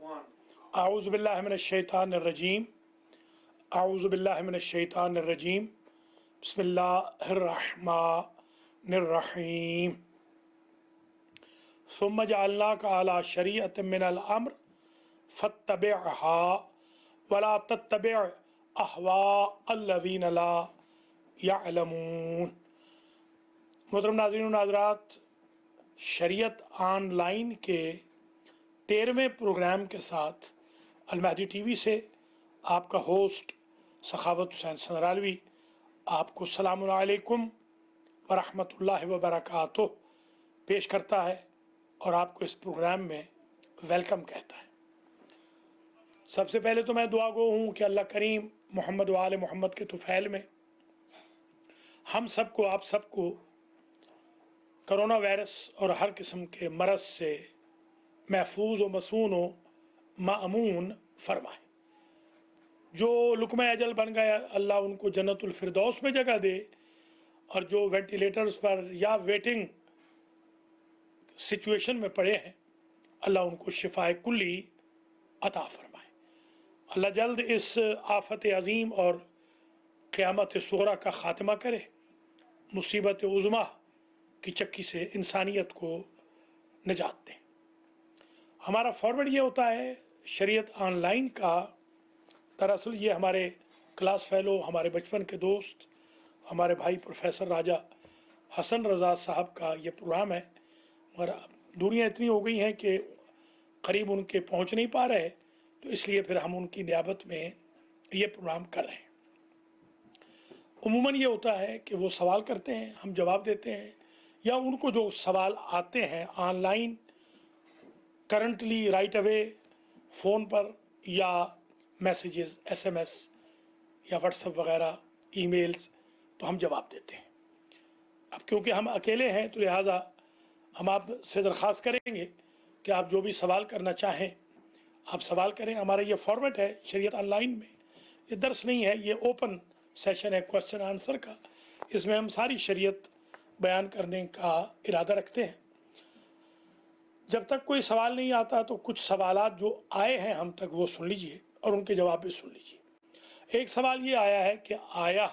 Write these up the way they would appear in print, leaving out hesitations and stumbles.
اعوذ باللہ من الشیطان الرجیم اعوذ باللہ من الشیطان الرجیم بسم اللہ الرحمن الرحیم ثم جعلناک علی شریعۃ من الامر فاتبعها ولا تتبع اهواء الذین لا یعلمون۔ محترم ناظرین و ناظرات، شریعت آن لائن کے 13ویں پروگرام کے ساتھ المہدی ٹی وی سے آپ کا ہوسٹ سخاوت حسین سنرالوی آپ کو السلام علیکم ورحمۃ اللہ وبرکاتہ پیش کرتا ہے اور آپ کو اس پروگرام میں ویلکم کہتا ہے۔ سب سے پہلے تو میں دعا گو ہوں کہ اللہ کریم محمد و آل محمد کے طفیل میں ہم سب کو، آپ سب کو کرونا وائرس اور ہر قسم کے مرض سے محفوظ و مصون و مأمون فرمائے۔ جو لقمہ اجل بن گیا اللہ ان کو جنت الفردوس میں جگہ دے، اور جو وینٹیلیٹرز پر یا ویٹنگ سچویشن میں پڑے ہیں اللہ ان کو شفائے کلی عطا فرمائے۔ اللہ جلد اس آفت عظیم اور قیامت صغریٰ کا خاتمہ کرے، مصیبت عظمیٰ کی چکی سے انسانیت کو نجات دے۔ ہمارا فارمیٹ یہ ہوتا ہے شریعت آن لائن کا۔ دراصل یہ ہمارے کلاس فیلو، ہمارے بچپن کے دوست، ہمارے بھائی پروفیسر راجہ حسن رضا صاحب کا یہ پروگرام ہے، مگر دوریاں اتنی ہو گئی ہیں کہ قریب ان کے پہنچ نہیں پا رہے، تو اس لیے پھر ہم ان کی نیابت میں یہ پروگرام کر رہے ہیں۔ عموماً یہ ہوتا ہے کہ وہ سوال کرتے ہیں، ہم جواب دیتے ہیں، یا ان کو جو سوال آتے ہیں online currently right away phone پر یا میسیجز SMS یا واٹس ایپ وغیرہ ای میلز، تو ہم جواب دیتے ہیں۔ اب کیونکہ ہم اکیلے ہیں تو لہٰذا ہم آپ سے درخواست کریں گے کہ آپ جو بھی سوال کرنا چاہیں آپ سوال کریں۔ ہمارا یہ فارمیٹ ہے شریعت آن لائن میں، یہ درس نہیں ہے، یہ اوپن سیشن ہے کوسچن آنسر کا۔ اس میں ہم ساری شریعت بیان کرنے کا ارادہ رکھتے ہیں۔ جب تک کوئی سوال نہیں آتا تو کچھ سوالات جو آئے ہیں ہم تک وہ سن لیجئے اور ان کے جواب بھی سن لیجئے۔ ایک سوال یہ آیا ہے کہ آیا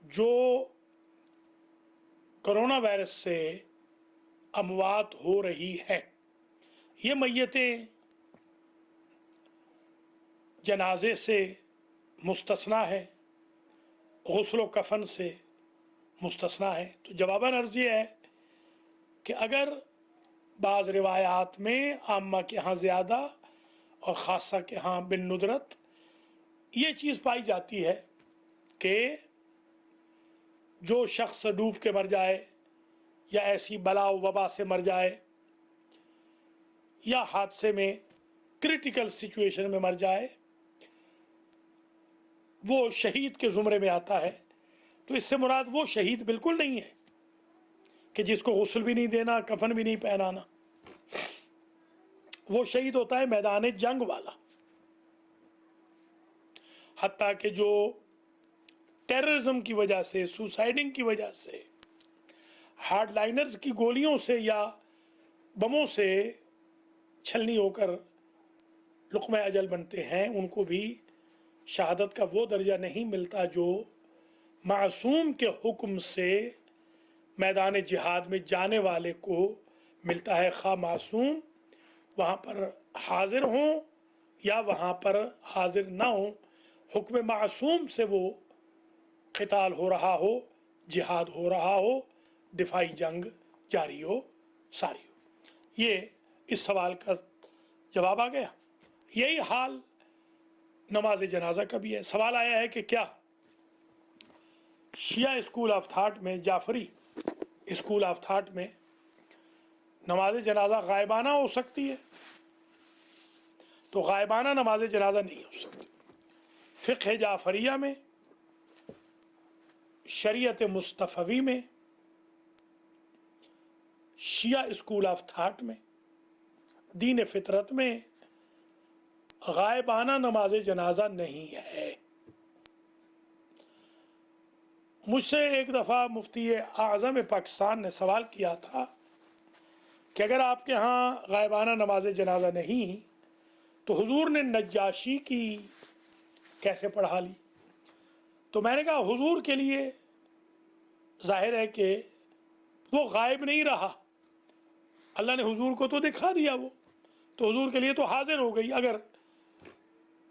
جو کرونا وائرس سے اموات ہو رہی ہے یہ میتیں جنازے سے مستثنیٰ ہے، غسل و کفن سے مستثنیٰ ہے؟ تو جواباً عرض یہ ہے کہ اگر بعض روایات میں عامہ کے ہاں زیادہ اور خاصہ کے ہاں بالندرت یہ چیز پائی جاتی ہے کہ جو شخص ڈوب کے مر جائے یا ایسی بلا و وبا سے مر جائے یا حادثے میں کریٹیکل سچویشن میں مر جائے وہ شہید کے زمرے میں آتا ہے۔ تو اس سے مراد وہ شہید بالکل نہیں ہے کہ جس کو غسل بھی نہیں دینا، کفن بھی نہیں پہنانا۔ وہ شہید ہوتا ہے میدان جنگ والا۔ حتیٰ کہ جو ٹیررزم کی وجہ سے، سوسائڈنگ کی وجہ سے، ہارڈ لائنرز کی گولیوں سے یا بموں سے چھلنی ہو کر لقمہ اجل بنتے ہیں، ان کو بھی شہادت کا وہ درجہ نہیں ملتا جو معصوم کے حکم سے میدان جہاد میں جانے والے کو ملتا ہے، خواہ معصوم وہاں پر حاضر ہوں یا وہاں پر حاضر نہ ہوں، حکم معصوم سے وہ قتال ہو رہا ہو، جہاد ہو رہا ہو، دفاعی جنگ جاری ہو، ساری ہو۔ یہ اس سوال کا جواب آ گیا۔ یہی حال نماز جنازہ کا بھی ہے۔ سوال آیا ہے کہ کیا شیعہ اسکول آف تھاٹ میں، جعفری اسکول آف تھاٹ میں نماز جنازہ غائبانہ ہو سکتی ہے؟ تو غائبانہ نماز جنازہ نہیں ہو سکتی۔ فقہ جعفریہ میں، شریعت مصطفوی میں، شیعہ اسکول آف تھاٹ میں، دین فطرت میں غائبانہ نماز جنازہ نہیں ہے۔ مجھ سے ایک دفعہ مفتی اعظم پاکستان نے سوال کیا تھا کہ اگر آپ کے ہاں غائبانہ نماز جنازہ نہیں تو حضور نے نجاشی کی کیسے پڑھا لی؟ تو میں نے کہا حضور کے لیے ظاہر ہے کہ وہ غائب نہیں رہا، اللہ نے حضور کو تو دکھا دیا، وہ تو حضور کے لیے تو حاضر ہو گئی اگر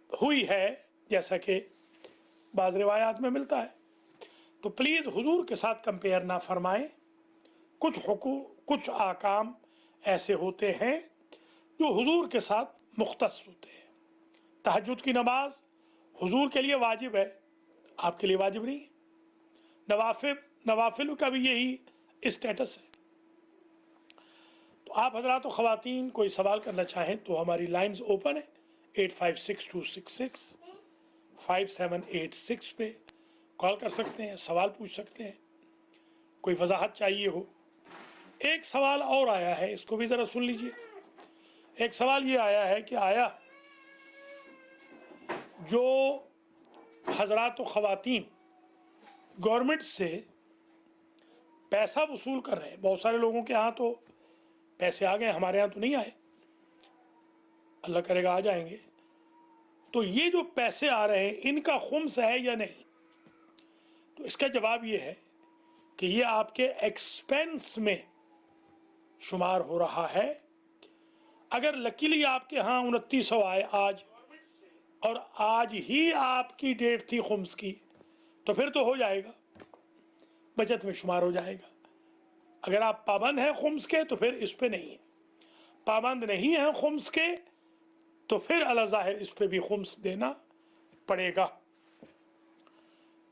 ہوئی ہے، جیسا کہ بعض روایات میں ملتا ہے۔ تو پلیز حضور کے ساتھ کمپیئر نہ فرمائیں۔ کچھ احکام ایسے ہوتے ہیں جو حضور کے ساتھ مختص ہوتے ہیں۔ تہجد کی نماز حضور کے لیے واجب ہے، آپ کے لیے واجب نہیں ہے۔ نوافل کا بھی یہی اسٹیٹس ہے۔ تو آپ حضرات و خواتین کوئی سوال کرنا چاہیں تو ہماری لائنز اوپن ہے، 8562665786 پہ کال کر سکتے ہیں، سوال پوچھ سکتے ہیں، کوئی وضاحت چاہیے ہو۔ ایک سوال اور آیا ہے، اس کو بھی ذرا سن لیجئے۔ ایک سوال یہ آیا ہے کہ آیا جو حضرات و خواتین گورنمنٹ سے پیسہ وصول کر رہے ہیں، بہت سارے لوگوں کے ہاں تو پیسے آ گئے، ہمارے ہاں تو نہیں آئے، اللہ کرے گا آ جائیں گے، تو یہ جو پیسے آ رہے ہیں ان کا خمس ہے یا نہیں؟ تو اس کا جواب یہ ہے کہ یہ آپ کے ایکسپینس میں شمار ہو رہا ہے۔ اگر لکیلی آپ کے ہاں 2900 آئے آج، اور آج ہی آپ کی ڈیٹ تھی خمس کی، تو پھر تو ہو جائے گا، بچت میں شمار ہو جائے گا۔ اگر آپ پابند ہیں خمس کے تو پھر اس پہ نہیں ہے، پابند نہیں ہیں خمس کے تو پھر علی ظاہر اس پہ بھی خمس دینا پڑے گا۔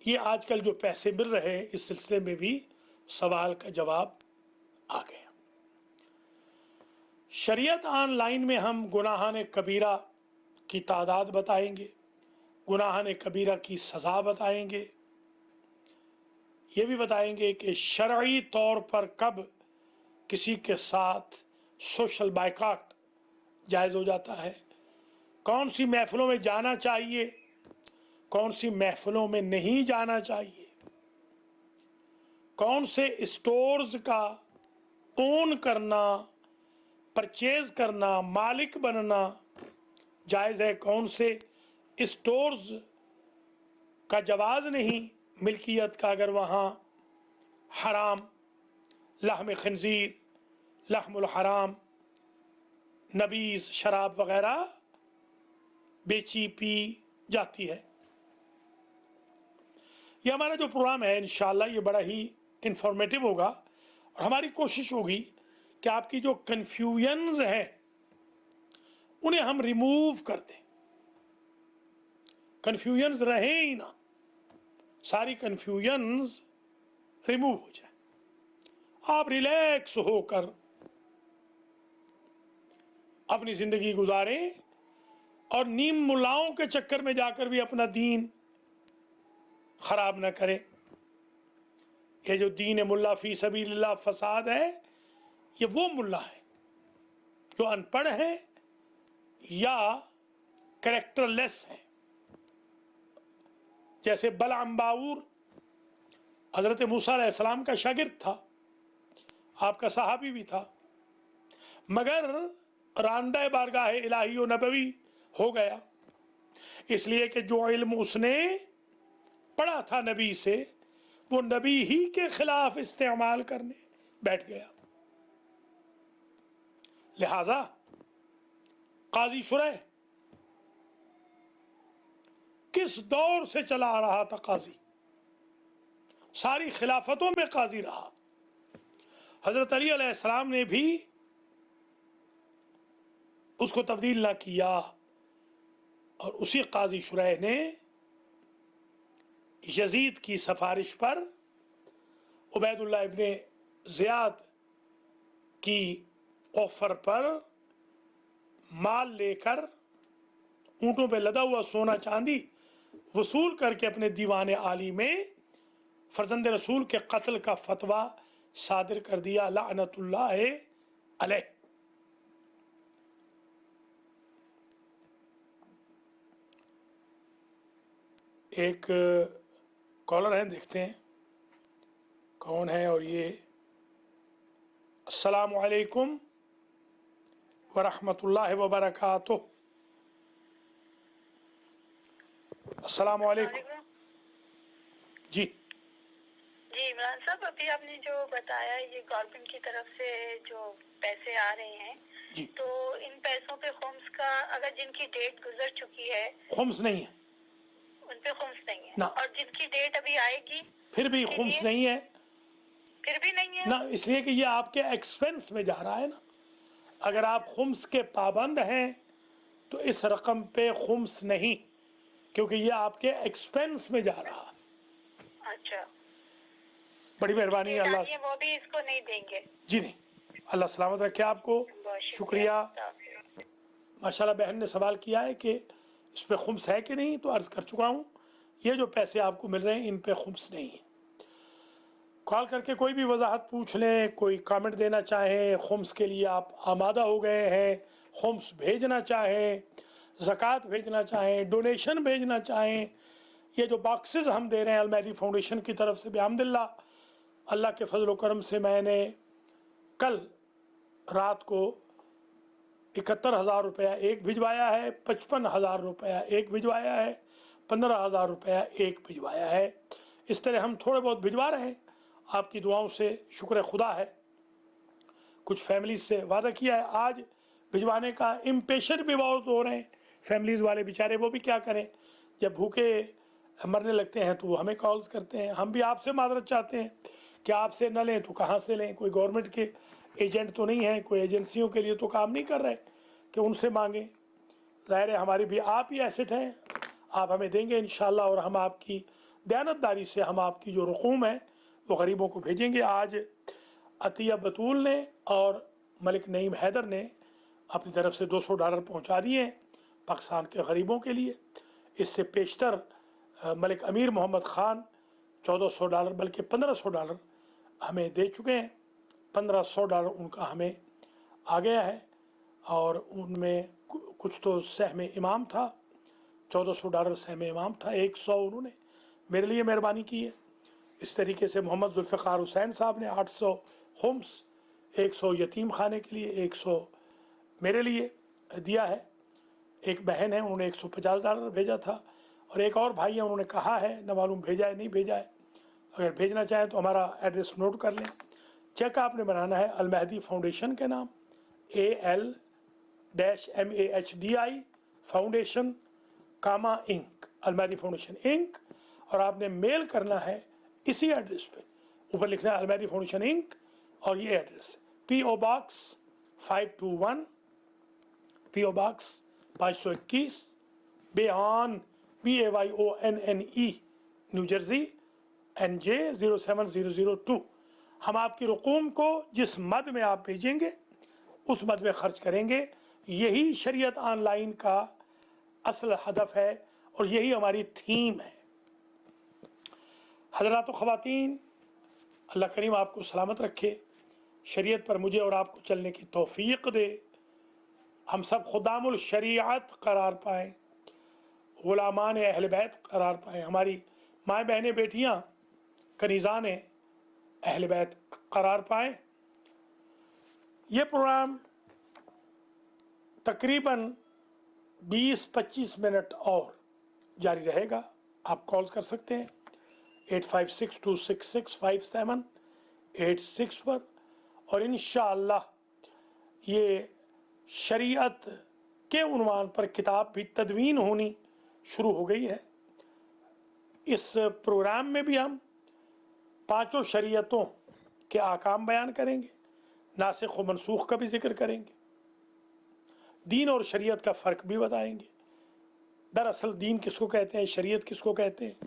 یہ آج کل جو پیسے مل رہے ہیں اس سلسلے میں بھی سوال کا جواب آ گیا۔ شریعت آن لائن میں ہم گناہان کبیرہ کی تعداد بتائیں گے، گناہان کبیرہ کی سزا بتائیں گے، یہ بھی بتائیں گے کہ شرعی طور پر کب کسی کے ساتھ سوشل بائیکاٹ جائز ہو جاتا ہے، کون سی محفلوں میں جانا چاہیے، کون سی محفلوں میں نہیں جانا چاہیے، کون سے اسٹورز کا اون کرنا، پرچیز کرنا، مالک بننا جائز ہے، کون سے اسٹورز کا جواز نہیں ملکیت کا اگر وہاں حرام، لحم خنزیر، لحم الحرام، نبیذ، شراب وغیرہ بیچی پی جاتی ہے۔ یہ ہمارا جو پروگرام ہے انشاءاللہ یہ بڑا ہی انفارمیٹیو ہوگا، اور ہماری کوشش ہوگی کہ آپ کی جو کنفیوژنز ہیں انہیں ہم ریموو کر دیں، کنفیوژنز رہیں ہی نہ، ساری کنفیوژنز ریموو ہو جائیں، آپ ریلیکس ہو کر اپنی زندگی گزاریں، اور نیم ملاؤں کے چکر میں جا کر بھی اپنا دین خراب نہ کریں۔ یہ جو دین ملا فی سبیل اللہ فساد ہے، یہ وہ ملا ہے جو ان پڑھ ہیں یا کریکٹر لیس ہیں۔ جیسے بلعم باور حضرت موسیٰ علیہ السلام کا شاگرد تھا، آپ کا صحابی بھی تھا، مگر راندہ بارگاہ الہی و نبوی ہو گیا، اس لیے کہ جو علم اس نے پڑھا تھا نبی سے وہ نبی ہی کے خلاف استعمال کرنے بیٹھ گیا۔ لہذا قاضی شریح کس دور سے چلا آ رہا تھا، قاضی ساری خلافتوں میں قاضی رہا، حضرت علی علیہ السلام نے بھی اس کو تبدیل نہ کیا، اور اسی قاضی شریح نے یزید کی سفارش پر عبید اللہ ابن زیاد کی آفر پر مال لے کر اونٹوں پہ لدا ہوا سونا چاندی وصول کر کے اپنے دیوان عالی میں فرزند رسول کے قتل کا فتویٰ صادر کر دیا، لعنت اللہ علیہ۔ ایک کالر ہیں، دیکھتے ہیں کون ہے، اور یہ السلام علیکم वरहमतुल्लाहि वबरकातुह। अस्सलाम वालेकुम। जी जी इमरान साहब, अभी आपने जो बताया ये गवर्नमेंट की तरफ से जो पैसे आ रहे हैं जी, तो इन पैसों पे खुम्स का, अगर जिनकी डेट गुजर चुकी है खुम्स नहीं है उन पे खुम्स नहीं है ना, और जिनकी डेट अभी आएगी फिर भी उसके खुम्स लिए नहीं है फिर भी नहीं है ना, इसलिए कि ये आपके एक्सपेंस में जा रहा है ना। अगर आप खुम्स के पाबंद हैं तो इस रकम पे खुम्स नहीं, क्योंकि ये आपके एक्सपेंस में जा रहा है। अच्छा, बड़ी मेहरबानी, ये अल्लाह। दानिये वो भी इसको नहीं देंगे? जी नहीं, अल्लाह सलामत रखे आपको। बहुत शुक्रिया। शुक्रिया। माशाल्लाह बहन ने सवाल किया है कि इस पे खुम्स है कि नहीं, तो अर्ज़ कर चुका हूँ, ये जो पैसे आपको मिल रहे हैं इन पे खुम्स नहीं है। कॉल करके कोई भी वजाहत पूछ लें, कोई कमेंट देना चाहें, खुम्स के लिए आप आमादा हो गए हैं, खुम्स भेजना चाहें, ज़कात भेजना चाहें, डोनेशन भेजना चाहें, ये जो बॉक्सेस हम दे रहे हैं अल-महदी फाउंडेशन की तरफ से, अल्हम्दुलिल्लाह अल्लाह के फजल करम से मैंने कल रात को 71,000 रुपया एक भिजवाया है, 55,000 रुपया एक भिजवाया है, 15,000 रुपया एक भिजवाया है। इस तरह हम थोड़े बहुत भिजवा रहे हैं, आपकी दुआओं से शुक्र खुदा है। कुछ फैमिलीज से वादा किया है आज भिजवाने का, इम्पेशेंट भी बहुत हो रहे हैं फैमिलीज़ वाले बेचारे, वो भी क्या करें, जब भूखे मरने लगते हैं तो वो हमें कॉल्स करते हैं। हम भी आपसे माजरत चाहते हैं कि आपसे न लें तो कहाँ से लें, कोई गवर्नमेंट के एजेंट तो नहीं हैं, कोई एजेंसियों के लिए तो काम नहीं कर रहे कि उनसे मांगें। ज़ाहिर है हमारी भी आप ही एसेट हैं, आप हमें देंगे इंशाल्लाह, और हम आपकी दयानतदारी से हम आपकी जो रकूम है वो गरीबों को भेजेंगे। आज अतिया बतूल ने और मलिक नईम हैदर ने अपनी तरफ से $200 पहुंचा दिए हैं पाकिस्तान के गरीबों के लिए। इससे पेशतर मलिक अमीर मोहम्मद ख़ान $1,400 बल्कि $1,500 हमें दे चुके हैं। $1,500 उनका हमें आ गया है, और उनमें कुछ तो सहम इमाम था, $1,400 सहम इमाम था, 100 उन्होंने मेरे लिए मेहरबानी की है। इस तरीके से मोहम्मद जुल्फ़िकार हुसैन साहब ने 800 खुम्स, 100 यतीम खाने के लिए, 100 मेरे लिए दिया है। एक बहन है, उन्होंने $150 भेजा था, और एक और भाई है, उन्होंने कहा है, न मालूम भेजा है नहीं भेजा है, अगर भेजना चाहें तो हमारा एड्रेस नोट कर लें। चेक आपने बनाना है अल-महदी फाउंडेशन के नाम, AL-MAHDI फाउंडेशन कामा इंक, अल-महदी फाउंडेशन इंक, और आपने मेल करना है इसी एड्रेस पे। ऊपर लिखना है अल-महदी फाउंडेशन इंक, और ये address PO box 521, PO box 521, बेआन BAYONNE, new Jersey NJ 07002। हम आपकी रकूम को जिस मद में आप भेजेंगे उस मद में खर्च करेंगे। यही शरीयत ऑनलाइन का असल हदफ है और यही हमारी थीम है। हज़रात व ख़वातीन, अल्लाह करीम आपको सलामत रखे, शरीयत पर मुझे और आपको चलने की तौफ़ीक़ दे, हम सब खुदामुल शरीयत करार पाएँ, ग़ुलामान अहल बैत करार पाएँ, हमारी माएँ बहनें बेटियाँ कनीज़ान अहल बैत करार पाएँ। ये प्रोग्राम तकरीबन 20-25 मिनट और जारी रहेगा। आप कॉल कर सकते हैं 856-266-5786 पर, और इंशाअल्लाह ये शरीयत के उन्वान पर किताब भी तदवीन होनी शुरू हो गई है। इस प्रोग्राम में भी हम 5 शरीयतों के आकाम बयान करेंगे, नासिख व मनसूख का भी जिक्र करेंगे, दीन और शरीयत का फ़र्क भी बताएंगे। दरअसल दीन किसको कहते हैं, शरीयत किसको कहते हैं,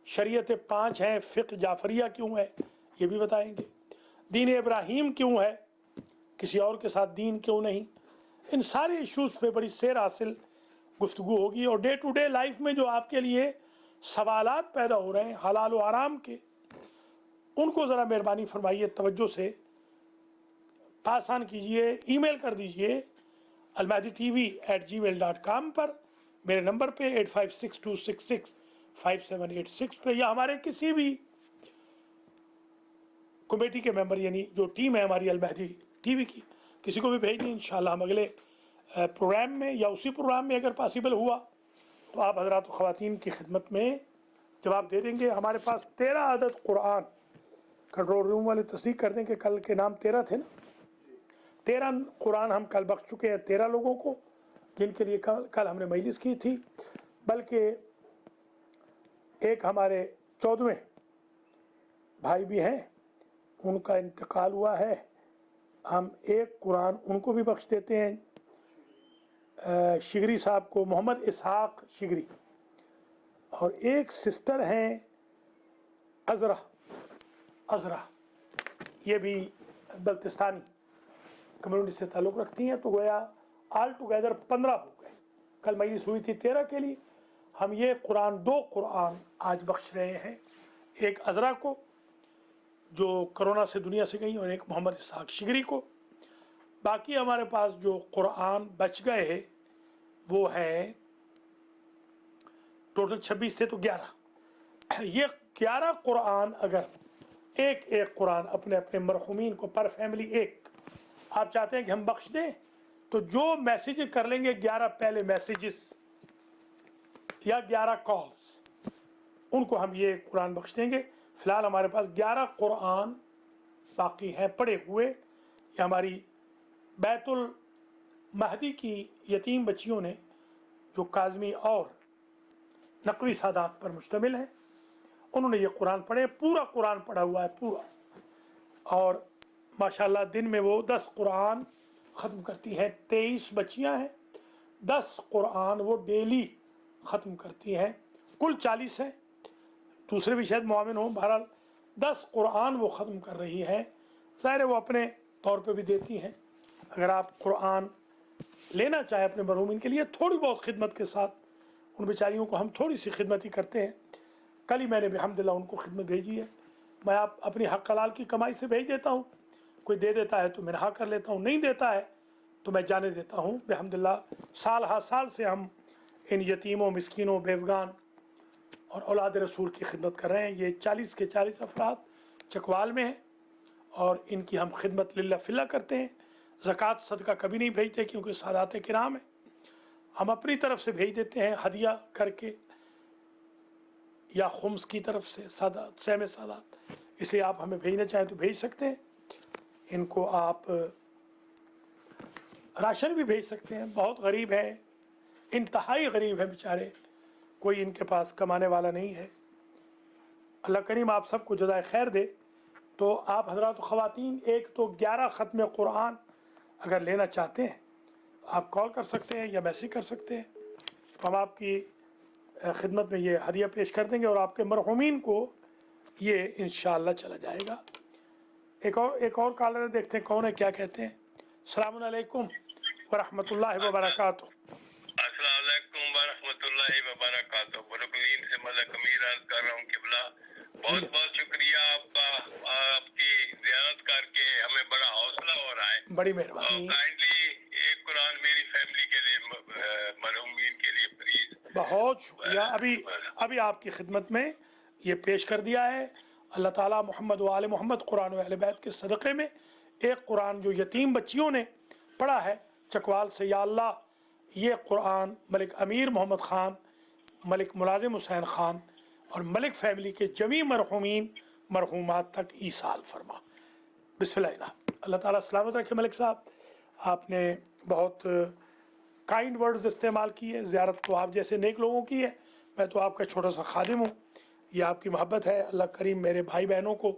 शरीयत 5 हैं, फ़िक़्ह जाफ़रिया क्यों है ये भी बताएंगे, दीन इब्राहीम क्यों है, किसी और के साथ दीन क्यों नहीं। इन सारे इश्यूज़ पे बड़ी सैर हासिल गुफ्तगू होगी। और डे टू डे लाइफ में जो आपके लिए सवालात पैदा हो रहे हैं हलाल व हराम के, उनको ज़रा मेहरबानी फरमाइए, तवज्जो से आसान कीजिए, ईमेल कर दीजिए almahditv@gmail.com पर, मेरे नंबर पे 856-266-5786 पे, या हमारे किसी भी कमेटी के मेंबर, यानी जो टीम है हमारी अल-महदी टीवी की, किसी को भी भेज दें, इंशाल्लाह हम अगले प्रोग्राम में या उसी प्रोग्राम में अगर पॉसिबल हुआ तो आप हज़रात ख़वातीन की खिदमत में जवाब दे देंगे। हमारे पास 13 अदद कुरान, कंट्रोल रूम वाले तस्दीक कर दें कि कल के नाम 13 थे ना, 13 कुरान हम कल बख्श चुके हैं 13 लोगों को, जिनके लिए कल हमने मजलिस की थी। बल्कि एक हमारे 14वें भाई भी हैं, उनका इंतकाल हुआ है, हम एक कुरान उनको भी बख्श देते हैं, शिगरी साहब को, मोहम्मद इसहाक शिगरी। और एक सिस्टर हैं अज़रा, ये भी बल्तिस्तानी कम्युनिटी से ताल्लुक़ रखती हैं। तो गोया ऑल टुगेदर 15 हो गए। कल मजलिस हुई थी 13 के लिए। हम ये कुरान 2 कुरान आज बख्श रहे हैं, एक अज़रा को जो कोरोना से दुनिया से गई और एक मोहम्मद इसहाक शिगरी को। बाकी हमारे पास जो कुरान बच गए हैं वो हैं टोटल 26 थे तो 11। ये 11 कुरान अगर एक कुरान अपने अपने मरहुमीन को पर फैमिली एक आप चाहते हैं कि हम बख्श दें, तो जो मैसेज कर लेंगे 11 पहले मैसेजेस या 11 कॉल्स, उनको हम ये कुरान बख्श देंगे। फ़िलहाल हमारे पास 11 कुरान बाकी हैं पड़े हुए। ये हमारी बैतुल महदी की यतीम बच्चियों ने, जो काज़मी और नकवी सादात पर मुश्तमिल हैं, उन्होंने ये कुरान पढ़े, पूरा कुरान पढ़ा हुआ है पूरा। और माशाल्लाह दिन में वो 10 कुरान ख़त्म करती हैं। 23 बच्चियां हैं, 10 कुरान वो डेली ख़त्म करती हैं। कुल 40 हैं, दूसरे भी शायद मुआमिन हों। बहरहाल 10 कुरान वो ख़त्म कर रही हैं। ज़ाहिर है वो अपने तौर पे भी देती हैं। अगर आप कुरान लेना चाहें अपने मरहूमिन के लिए थोड़ी बहुत खिदमत के साथ, उन बेचारियों को हम थोड़ी सी खिदमत ही करते हैं। कल ही मैंने बिहम्दिल्लाह उनको खिदमत भेजी है। मैं आप अपनी हक़ हलाल की कमाई से भेज देता हूँ, कोई दे देता है तो मैं रहा कर लेता हूँ, नहीं देता है तो मैं जाने देता हूँ। बिहम्दिल्लाह साल हर साल से हम इन यतीमों, मिस्कीनों, बेवगान और औलाद रसूल की खिदमत कर रहे हैं। ये 40 के 40 अफराद चकवाल में हैं और इनकी हम खिदमत लिल्लाह फिल्लाह करते हैं। ज़कात सदका कभी नहीं भेजते क्योंकि सादात किराम है, हम अपनी तरफ से भेज देते हैं हदिया करके या खुम्स की तरफ से सादात सहम सादात। इसलिए आप हमें भेजना चाहें तो भेज सकते हैं। इनको आप राशन भी भेज सकते हैं। बहुत गरीब है, इंतहाई गरीब है बेचारे, कोई इनके पास कमाने वाला नहीं है। अल्लाह करीम आप सबको जज़ाए खैर दे। तो आप हज़रात ख़वातीन एक तो 11 ख़त्म कुरान अगर लेना चाहते हैं आप कॉल कर सकते हैं या मैसेज कर सकते हैं, तो हम आपकी खिदमत में ये हदिया पेश कर देंगे और आपके मरहुमीन को ये इंशाअल्लाह चला जाएगा। एक और कॉलर देखते हैं कौन है, क्या कहते हैं। अस्सलामु अलैकुम वरहमतुल्लाहि वबरकातुहू। अस्सलाम वालेकुम वरहमतुल्लाहि वबरकातुहू। ब्रुकलिन से मलक अमीर अर्ज कर रहा हूँ किबला, बहुत बहुत शुक्रिया आपका, आपकी ज़ियारत करके हमें बड़ा हौसला हो रहा है। बड़ी मेहरबानी। काइंडली एक कुरान मेरी फैमिली के लिए, मरहूमीन के लिए प्लीज। बहुत शुक्रिया। अभी आपकी खिदमत में ये पेश कर दिया है। अल्लाह ताला मोहम्मद व आले मोहम्मद कुरान व अहले बैत के सदक़े में एक कुरान जो यतीम बच्चियों ने पढ़ा है चकवाल से, या अल्लाह ये कुरान मलिक अमीर मोहम्मद ख़ान, मलिक मुलाजिम हुसैन ख़ान और मलिक फैमिली के जमी मरहुमीन मरहुमात तक ईसाल फरमा। बिस्मिल्लाह। अल्लाह ताला सलामत रखे। मलिक साहब, आपने बहुत काइंड वर्ड्स इस्तेमाल किए। ज़ियारत तो आप जैसे नेक लोगों की है, मैं तो आपका छोटा सा खादिम हूँ। ये आपकी मोहब्बत है। अल्लाह करीम मेरे भाई बहनों को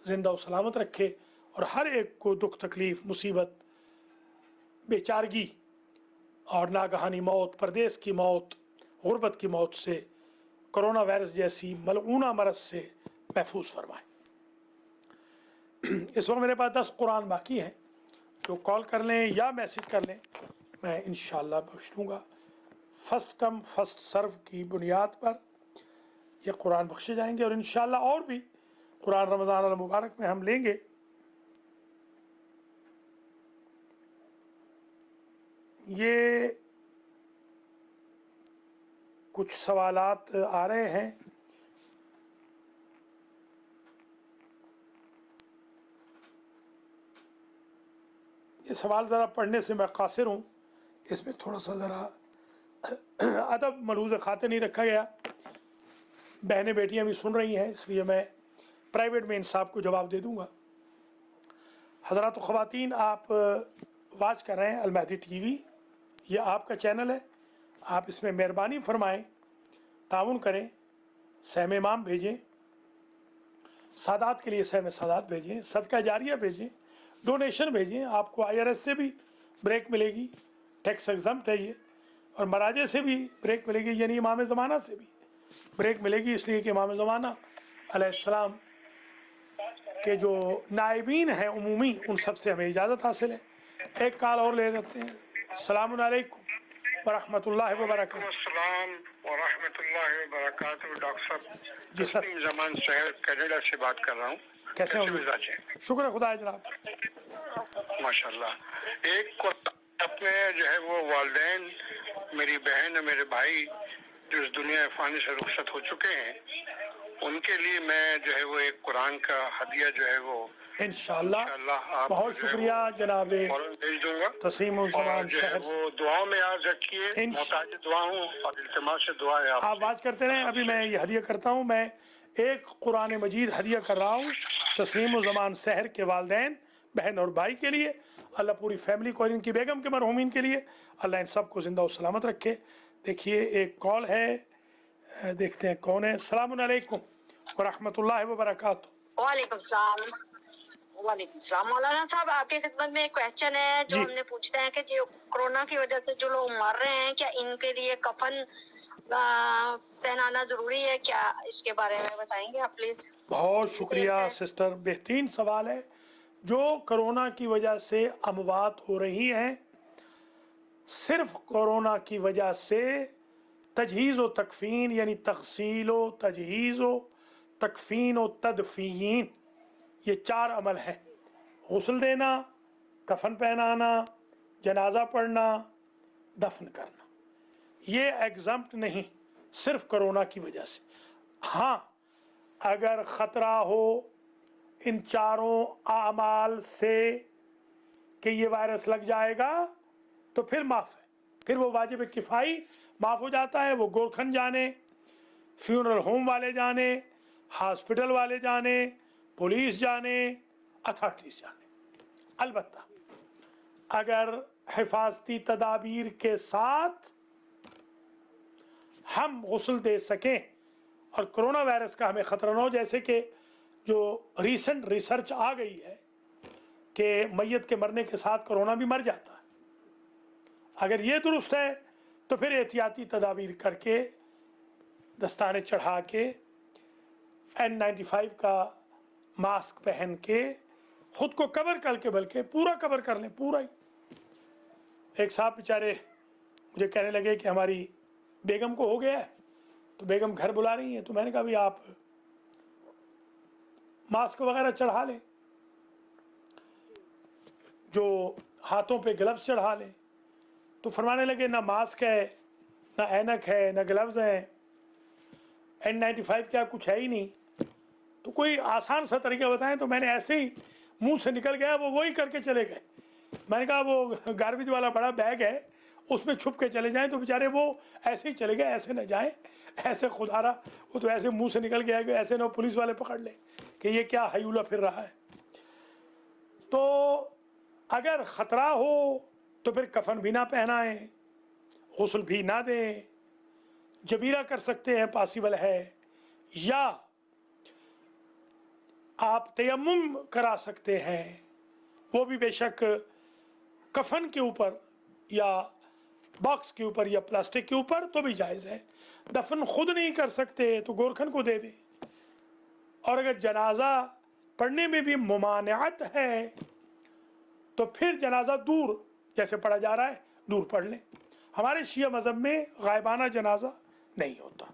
ज़िंदा और सलामत रखे और हर एक को दुख तकलीफ़, मुसीबत, बेचारगी और नागहानी मौत, परदेश की मौत, गुर्बत की मौत से, कोरोना वायरस जैसी मलऊना मरज़ से महफूज फरमाए। इस वक्त मेरे पास 10 कुरान बाकी हैं, तो कॉल कर लें या मैसेज कर लें, मैं इंशाअल्लाह बख्श दूँगा। फ़र्स्ट कम फ़र्स्ट सर्व की बुनियाद पर ये कुरान बख्शे जाएंगे और इंशाअल्लाह और भी कुरान रमज़ान अल मुबारक में हम लेंगे। ये कुछ सवालात आ रहे हैं। ये सवाल ज़रा पढ़ने से मैं कासिर हूँ, इसमें थोड़ा सा ज़रा अदब मलूज़ खाते नहीं रखा गया। बहनें बेटियाँ भी सुन रही हैं, इसलिए मैं प्राइवेट में इंसाफ को जवाब दे दूँगा। हज़रात व ख़वातीन, आप वाच कर रहे हैं अल महदी टीवी, ये आपका चैनल है। आप इसमें मेहरबानी फरमाएं, ताउन करें, सहम इमाम भेजें, सादात के लिए सहम सादात भेजें, सदका जारिया भेजें, डोनेशन भेजें। आपको IRS से भी ब्रेक मिलेगी, टैक्स एग्जम्प्ट है ये, और मराजे से भी ब्रेक मिलेगी, यानी इमाम ज़माना से भी ब्रेक मिलेगी, इसलिए कि इमाम ज़माना अलैहिस्सलाम के जो नाइबीन हैं उमूमी, उन सब से हमें इजाज़त हासिल है। एक कॉल और ले लेते हैं। अस्सलामु अलैकुम व रहमतुल्लाहि व बरकातहू। अस्सलाम व रहमतुल्लाहि व बरकातहू। डॉक्टर साहब, जी सर, जमान शहर कनाडा से बात कर रहा हूँ। कैसे हो? मिजाज है? शुक्र खुदा जनाब। माशाल्लाह। एक को अपने जो है वो वालिदैन, मेरी बहन और मेरे भाई जो इस दुनिया फानी से रुखसत हो चुके हैं, उनके लिए मैं जो है वो एक कुरान का हदिया जो है वो इंशाअल्लाह बहुत शुक्रिया जनाब भेज दूंगा। तस्लीम और ज़मान जो है शहर से। वो दुआ में याद रखिए, मोहताज दुआ हूँ और इल्तिमास से दुआ है आप बात करते रहें, अभी मैं ये हदिया करता हूँ। मैं एक कुरान मजीद हदिया कर रहा हूँ तस्लीम ज़मान शहर के वालिदैन, बहन और भाई के लिए। अल्लाह पूरी फैमिली को, इनकी बेगम के मरहूमीन के लिए अल्लाह इन सबको ज़िंदा और सलामत रखे। देखिए एक कॉल है, देखते हैं कौन है। अस्सलामु अलैकुम व रहमतुल्लाहि व बरकातहू। वालेकुम सलाम। वालेकुम सलाम। मौलाना साहब, आपकी खिदमत में एक क्वेश्चन है जो जी। हमने पूछते हैं कि जो कोरोना की वजह से जो लोग मर रहे हैं, क्या इनके लिए कफन पहनाना जरूरी है क्या? इसके बारे में बताएंगे आप प्लीज। बहुत शुक्रिया सिस्टर, बेहतरीन सवाल है। जो कोरोना की वजह से अमवात हो रही हैं, सिर्फ कोरोना की वजह से तजहीज़ व तकफ़ीन, यानी तग़सील व तजहीज़ व तकफ़ीन व तदफ़ीन, ये 4 अमल हैं। गुस्ल देना, कफन पहनाना, जनाजा पढ़ना, दफन करना, ये एग्जम्प्ट नहीं सिर्फ कोरोना की वजह से। हाँ, अगर ख़तरा हो इन 4 आमाल से कि ये वायरस लग जाएगा तो फिर माफ़ है, फिर वो वाजिब किफ़ाई माफ़ हो जाता है। वो गोरखन जाने, फ्यूनरल होम वाले जाने, हॉस्पिटल वाले जाने, पुलिस जाने, अथॉरिटीज़ जाने। अलबत्ता अगर हिफाजती तदाबीर के साथ हम गुस्ल दे सकें और कोरोना वायरस का हमें ख़तरा न हो, जैसे कि जो रीसेंट रिसर्च आ गई है कि मैयत के मरने के साथ कोरोना भी मर जाता है, अगर ये दुरुस्त है तो फिर एहतियाती तदाबीर करके, दस्ताने चढ़ा के, N95 का मास्क पहन के, ख़ुद को कवर करके, बल्कि पूरा कवर कर लें, पूरा ही। एक साहब बेचारे मुझे कहने लगे कि हमारी बेगम को हो गया है, तो बेगम घर बुला रही हैं, तो मैंने कहा भी आप मास्क वगैरह चढ़ा लें, जो हाथों पे ग्लव्स चढ़ा लें। तो फरमाने लगे ना मास्क है, ना ऐनक है, ना ग्लव्स हैं, N95 क्या कुछ है ही नहीं, तो कोई आसान सा तरीका बताएं। तो मैंने ऐसे ही मुंह से निकल गया, वो वही करके चले गए। मैंने कहा वो गार्बेज वाला बड़ा बैग है, उसमें छुप के चले जाएं। तो बेचारे वो ऐसे ही चले गए, ऐसे न जाएं, ऐसे खुदारा, वो तो ऐसे मुंह से निकल गया कि ऐसे न पुलिस वाले पकड़ लें कि ये क्या हयूला फिर रहा है। तो अगर ख़तरा हो तो फिर कफन भी ना पहनाएं, गुस्ल भी ना दें, जबीरा कर सकते हैं, पॉसिबल है, या आप तयम्मुम करा सकते हैं, वो भी बेशक कफन के ऊपर या बॉक्स के ऊपर या प्लास्टिक के ऊपर, तो भी जायज़ है। दफन खुद नहीं कर सकते तो गोरखन को दे दें। और अगर जनाजा पढ़ने में भी मुमानियत है तो फिर जनाजा दूर, जैसे पढ़ा जा रहा है, दूर पढ़ लें। हमारे शिया मज़हब में गायबाना जनाजा नहीं होता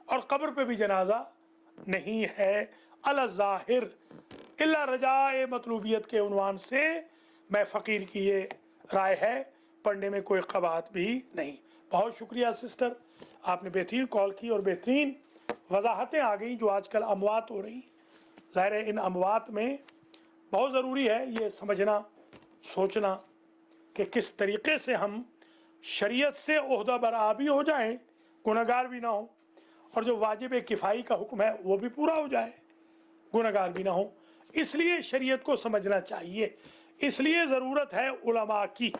और कब्र पे भी जनाजा नहीं है। अला ज़ाहिर इल्ला रजाए मतलूबियत के उन्वान से मैं फ़कीर की ये राय है, पढ़ने में कोई क़बात भी नहीं। बहुत शुक्रिया सिस्टर, आपने बेहतरीन कॉल की और बेहतरीन वजाहतें आ गई जो आजकल अमवात हो रही। ज़ाहिर है इन अमवात में बहुत ज़रूरी है ये समझना सोचना कि किस तरीके से हम शरीयत से ओहदा बरा भी हो जाएं, गुनहगार भी ना हो, और जो वाजिब किफ़ाई का हुक्म है वो भी पूरा हो जाए, गुनहगार भी ना हो। इसलिए शरीयत को समझना चाहिए, इसलिए ज़रूरत है उलमा की।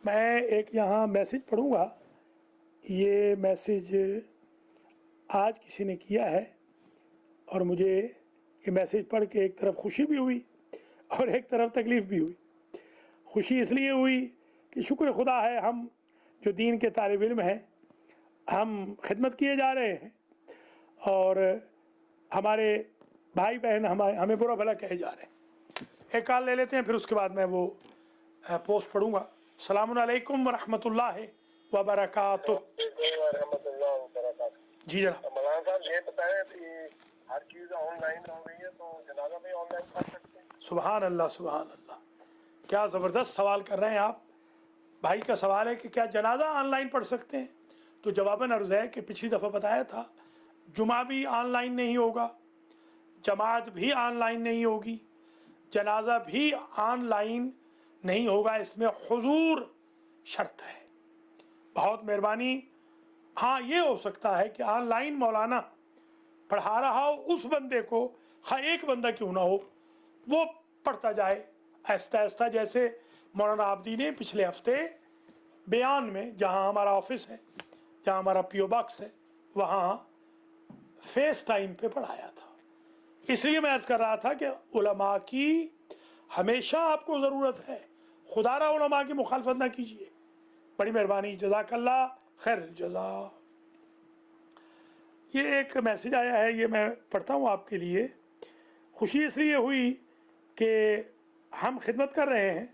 मैं एक यहाँ मैसेज पढ़ूँगा, ये मैसेज आज किसी ने किया है और मुझे ये मैसेज पढ़ के एक तरफ खुशी भी हुई और एक तरफ तकलीफ़ भी हुई। खुशी इसलिए हुई कि शुक्र खुदा है, हम जो दीन के तालिब इल्म हैं, हम खिदमत किए जा रहे हैं और हमारे भाई बहन हमें बुरा भला कहे जा रहे हैं। एक कॉल ले लेते हैं, फिर उसके बाद मैं वो पोस्ट पढ़ूँगा। सलामुन अलैकुम व रहमतुल्लाहि व बरकातुहू। जी जनाब। मौलाना साहब ये बताएं कि हर चीज़ ऑनलाइन हो गई है तो जनाजा भी ऑनलाइन पढ़ सकते हैं? सुभान अल्लाह, सुभान अल्लाह, क्या ज़बरदस्त सवाल कर रहे हैं आप। भाई का सवाल है कि क्या जनाजा ऑनलाइन पढ़ सकते हैं? तो जवाबन अर्ज़ है कि पिछली दफ़ा बताया था, जुमा भी ऑनलाइन नहीं होगा, जमात भी ऑनलाइन नहीं होगी, जनाजा भी ऑनलाइन नहीं होगा, इसमें हुजूर शर्त है। बहुत मेहरबानी। हाँ, ये हो सकता है कि ऑनलाइन मौलाना पढ़ा रहा हो, उस बंदे को, हाँ एक बंदा क्यों ना हो, वो पढ़ता जाए आहिस्ता आहिस्ता। जैसे मौलाना आबदी ने पिछले हफ्ते बयान में, जहाँ हमारा ऑफिस है, जहाँ हमारा पीओ बॉक्स है, वहाँ फेस टाइम पे पढ़ाया था। इसलिए मैं अर्ज़ कर रहा था कि उलमा की हमेशा आपको ज़रूरत है, खुदारा उलमा की मुखालफत ना कीजिए। बड़ी मेहरबानी, जज़ाकल्लाह खैर जज़ा। ये एक मैसेज आया है, ये मैं पढ़ता हूँ आपके लिए। खुशी इसलिए हुई कि हम खिदमत कर रहे हैं,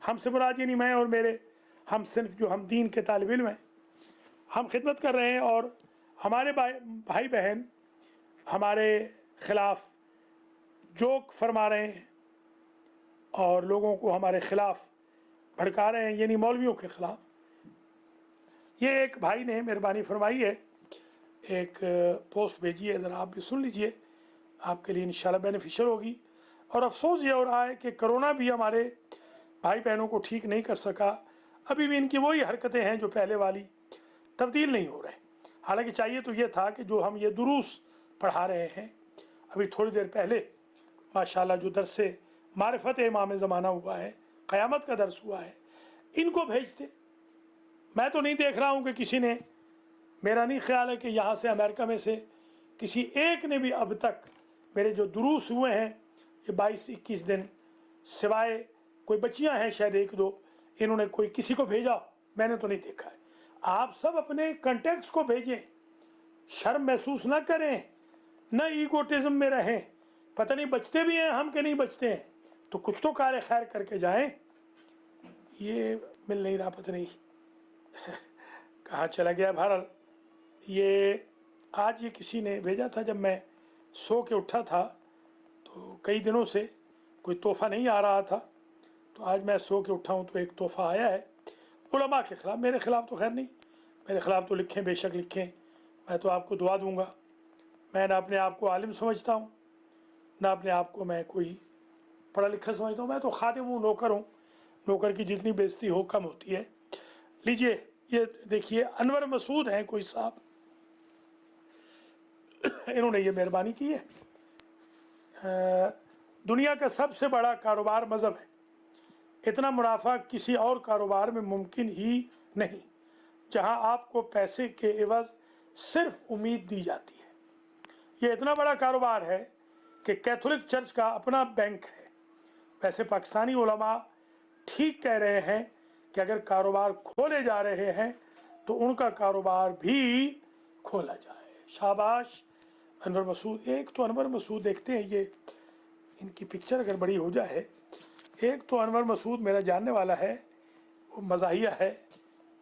हमसे मुराद यानी मैं और मेरे हम सिर्फ जो हम दीन के तालिब इल्म हैं, हम खिदमत कर रहे हैं और हमारे भाई बहन हमारे ख़िलाफ़ जोक फरमा रहे हैं और लोगों को हमारे ख़िलाफ़ भड़का रहे हैं, यानी मौलवियों के ख़िलाफ़। ये एक भाई ने मेहरबानी फरमाई है, एक पोस्ट भेजी है, ज़रा आप भी सुन लीजिए, आपके लिए इंशाल्लाह बेनिफिशियल होगी। और अफसोस ये हो रहा है कि कोरोना भी हमारे भाई बहनों को ठीक नहीं कर सका। अभी भी इनकी वही हरकतें हैं जो पहले वाली, तब्दील नहीं हो रहे। हालांकि चाहिए तो ये था कि जो हम ये दुरूस पढ़ा रहे हैं, अभी थोड़ी देर पहले माशाल्लाह जो दर्स से मारिफत इमाम ज़माना हुआ है, क़यामत का दर्स हुआ है, इनको भेजते। मैं तो नहीं देख रहा हूँ कि किसी ने, मेरा नहीं ख्याल है कि यहाँ से अमेरिका में से किसी एक ने भी अब तक मेरे जो दुरूस हुए हैं ये 22-21 दिन, सिवाय कोई बच्चियाँ हैं शायद एक दो, इन्होंने कोई किसी को भेजा, मैंने तो नहीं देखा है। आप सब अपने कॉन्टेक्ट्स को भेजें, शर्म महसूस ना करें, न ईगोटिज्म में रहें। पता नहीं बचते भी हैं हम कि नहीं बचते हैं, तो कुछ तो कार्य खैर करके जाएं। ये मिल नहीं रहा, पता नहीं कहाँ चला गया। बहरहाल ये आज ये किसी ने भेजा था, जब मैं सो के उठा था तो कई दिनों से कोई तोहफ़ा नहीं आ रहा था, तो आज मैं सो के उठा हूँ तो एक तोहफ़ा आया है उलमा के ख़िलाफ़। मेरे ख़िलाफ़ तो खैर नहीं, मेरे ख़िलाफ़ तो लिखें, बेशक लिखें, मैं तो आपको दुआ दूँगा। मैं ना अपने आप को आलिम समझता हूँ, ना अपने आप को मैं कोई पढ़ा लिखा समझता हूँ। मैं तो खादिम हूँ, नौकर हूँ। नौकर की जितनी बेइज्जती हो कम होती है। लीजिए ये देखिए, अनवर मसूद हैं कोई साहब, इन्होंने ये मेहरबानी की है। दुनिया का सबसे बड़ा कारोबार मज़हब है, इतना मुनाफा किसी और कारोबार में मुमकिन ही नहीं, जहां आपको पैसे के एवज़ सिर्फ उम्मीद दी जाती है। ये इतना बड़ा कारोबार है कि कैथोलिक चर्च का अपना बैंक है। वैसे पाकिस्तानी उलमा ठीक कह रहे हैं कि अगर कारोबार खोले जा रहे हैं तो उनका कारोबार भी खोला जाए। शाबाश अनवर मसूद। एक तो अनवर मसूद देखते हैं, ये इनकी पिक्चर अगर बड़ी हो जाए। एक तो अनवर मसूद मेरा जानने वाला है, वो मज़ाहिया है,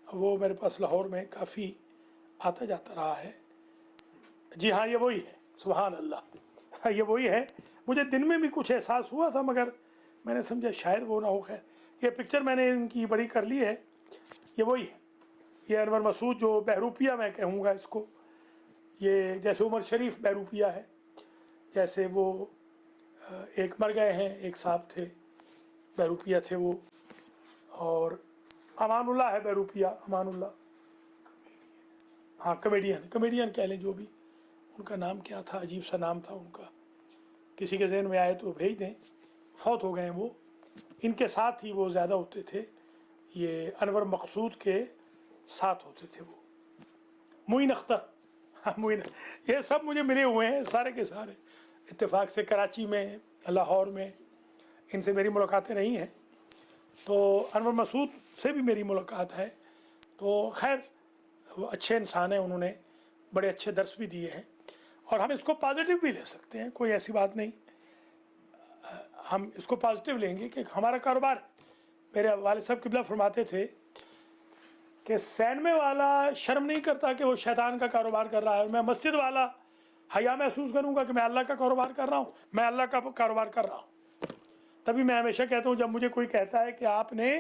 वो मेरे पास लाहौर में काफ़ी आता जाता रहा है। जी हाँ, ये वही है, सुभान अल्लाह, ये वही है। मुझे दिन में भी कुछ एहसास हुआ था, मगर मैंने समझा शायद वो ना हो। खैर, ये पिक्चर मैंने इनकी बड़ी कर ली है, ये वही है। ये अनवर मसूद जो बहरूपिया मैं कहूँगा इसको, ये जैसे उमर शरीफ बहरूपिया है, जैसे वो एक मर गए हैं, एक साहब थे बहरूपिया थे वो, और अमानुल्लाह है बहरूपिया, अमानुल्लाह, हाँ कमेडियन कह लें, जो भी उनका नाम क्या था, अजीब सा नाम था उनका, किसी के ज़हन में आए तो भेज दें, फौत हो गए हैं वो। इनके साथ ही वो ज़्यादा होते थे, ये अनवर मकसूद के साथ होते थे वो। मोइन अख्तर, हाँ मोइन, ये सब मुझे मिले हुए हैं सारे के सारे इत्तेफाक से, कराची में, लाहौर में, इनसे मेरी मुलाकातें रही हैं। तो अनवर मकसूद से भी मेरी मुलाकात है। तो खैर वो अच्छे इंसान हैं, उन्होंने बड़े अच्छे दर्स भी दिए हैं, और हम इसको पॉजिटिव भी ले सकते हैं, कोई ऐसी बात नहीं। हम इसको पॉजिटिव लेंगे कि हमारा कारोबार, मेरे वालिद साहब किबला फरमाते थे कि सैनमे वाला शर्म नहीं करता कि वो शैतान का कारोबार कर रहा है, और मैं मस्जिद वाला हया महसूस करूँगा कि मैं अल्लाह का कारोबार कर रहा हूँ, मैं अल्लाह का कारोबार कर रहा हूँ। तभी मैं हमेशा कहता हूँ, जब मुझे कोई कहता है कि आपने